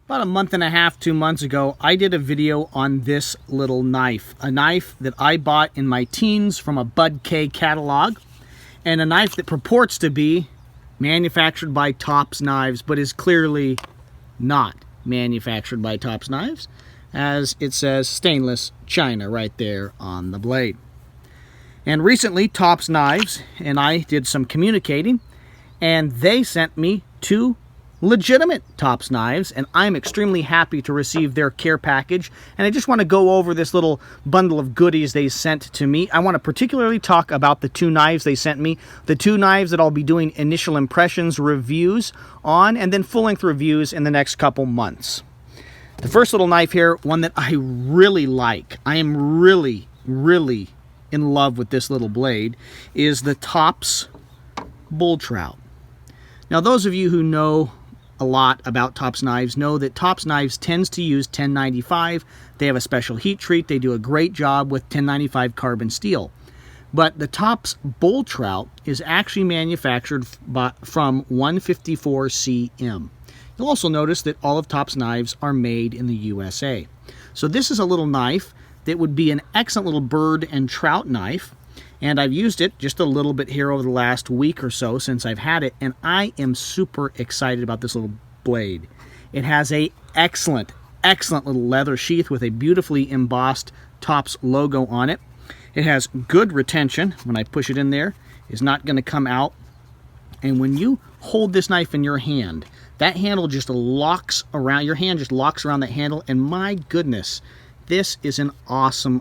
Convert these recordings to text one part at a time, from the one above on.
About a month and a half, 2 months ago, I did a video on this little knife. A knife that I bought in my teens from a Bud K catalog, and a knife that purports to be manufactured by Tops Knives, but is clearly not manufactured by Tops Knives, as it says stainless China right there on the blade. And recently, Tops Knives and I did some communicating, and they sent me two legitimate Tops knives, and I'm extremely happy to receive their care package. And I just want to go over this little bundle of goodies they sent to me. I want to particularly talk about the two knives they sent me, the two knives that I'll be doing initial impressions reviews on, and then full-length reviews in the next couple months. The first little knife here, one that I really like, I am really in love with this little blade, is the Tops Bull Trout. Now, those of you who know a lot about Tops Knives know that Tops Knives tends to use 1095. They have a special heat treat. They do a great job with 1095 carbon steel. But the Tops Bull Trout is actually manufactured from 154 cm. You'll also notice that all of Tops Knives are made in the USA. So this is a little knife that would be an excellent little bird and trout knife. And I've used it just a little bit here over the last week or so since I've had it, and I am super excited about this little blade. It has a excellent little leather sheath with a beautifully embossed Tops logo on it. It has good retention. When I push it in there, it's not going to come out. And when you hold this knife in your hand, that handle just locks around, your hand just locks around that handle, and my goodness, this is an awesome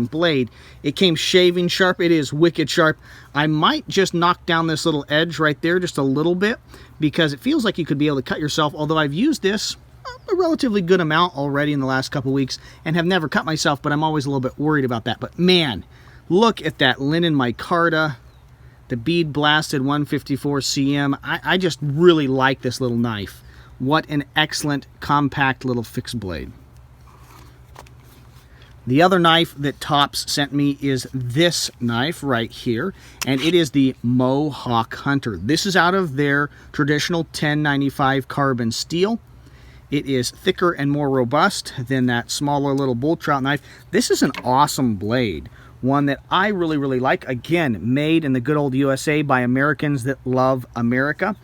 blade. It came shaving sharp. It is wicked sharp. I might just knock down this little edge right there just a little bit because it feels like you could be able to cut yourself, although I've used this a relatively good amount already in the last couple weeks and have never cut myself, but I'm always a little bit worried about that. But man, look at that linen micarta, the bead blasted 154 cm. I just really like this little knife. What an excellent compact little fixed blade. The other knife that Tops sent me is this knife right here, and it is the Mohawk Hunter. This is out of their traditional 1095 carbon steel. It is thicker and more robust than that smaller little bull trout knife. This is an awesome blade, one that I really like. Again, made in the good old USA by Americans that love America,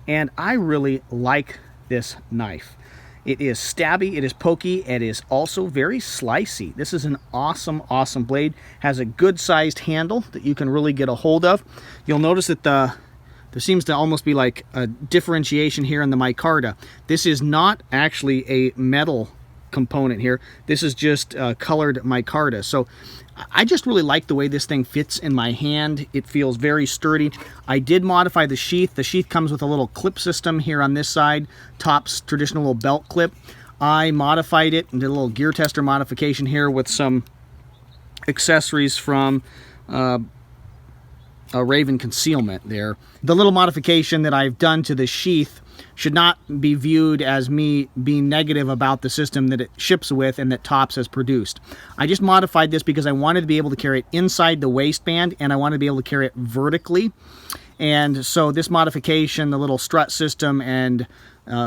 and I really like this knife. It is stabby, it is pokey, it is also very slicey. This is an awesome blade. Has a good sized handle that you can really get a hold of. You'll notice that there seems to almost be like a differentiation here in the micarta. This is not actually a metal component here. This is just colored micarta. So I just really like the way this thing fits in my hand. It feels very sturdy. I did modify the sheath. The sheath comes with a little clip system here on this side, Tops traditional little belt clip. I modified it and did a little TheGearTester modification here with some accessories from a Raven concealment there. The little modification that I've done to the sheath should not be viewed as me being negative about the system that it ships with and that Tops has produced. I just modified this because I wanted to be able to carry it inside the waistband, and I wanted to be able to carry it vertically. And so this modification, the little strut system and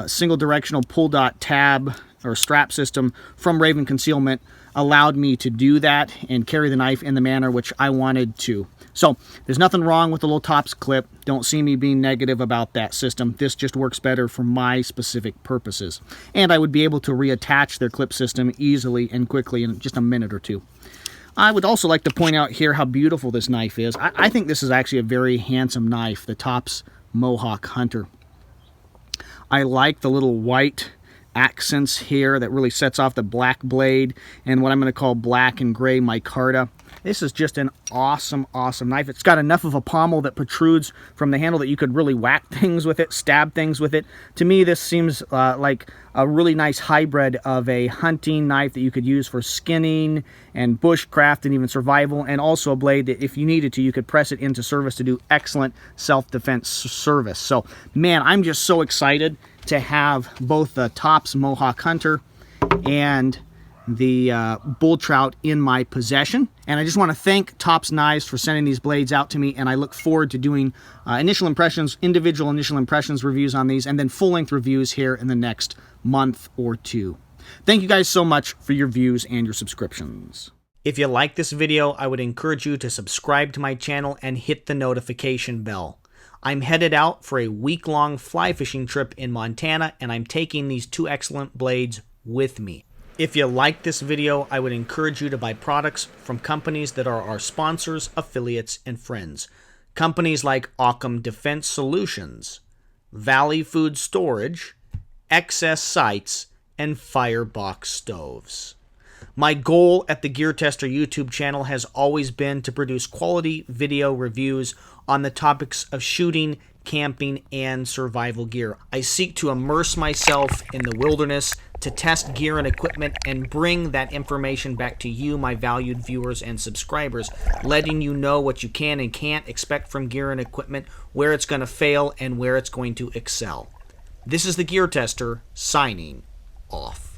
single directional pull dot tab or strap system from Raven Concealment allowed me to do that and carry the knife in the manner which I wanted to. So there's nothing wrong with the little Tops clip. Don't see me being negative about that system. This just works better for my specific purposes. And I would be able to reattach their clip system easily and quickly in just a minute or two. I would also like to point out here how beautiful this knife is. I think this is actually a very handsome knife, the Tops Mohawk Hunter. I like the little white accents here that really sets off the black blade and what I'm going to call black and gray micarta. This is just an awesome knife. It's got enough of a pommel that protrudes from the handle that you could really whack things with it, stab things with it. To me, this seems like a really nice hybrid of a hunting knife that you could use for skinning and bushcraft and even survival, and also a blade that if you needed to, you could press it into service to do excellent self-defense service. So, man, I'm just so excited to have both the Tops Mohawk Hunter and the bull trout in my possession. And I just want to thank Tops Knives for sending these blades out to me, and I look forward to doing individual initial impressions reviews on these, and then full-length reviews here in the next month or two. Thank you guys so much for your views and your subscriptions. If you like this video, I would encourage you to subscribe to my channel and hit the notification bell. I'm headed out for a week-long fly fishing trip in Montana, and I'm taking these two excellent blades with me. If you like this video, I would encourage you to buy products from companies that are our sponsors, affiliates, and friends. Companies like Occam Defense Solutions, Valley Food Storage, Excess Sights, and Firebox Stoves. My goal at the TheGearTester YouTube channel has always been to produce quality video reviews on the topics of shooting, camping, and survival gear. I seek to immerse myself in the wilderness to test gear and equipment and bring that information back to you, my valued viewers and subscribers, letting you know what you can and can't expect from gear and equipment, where it's going to fail and where it's going to excel. This is the TheGearTester signing off.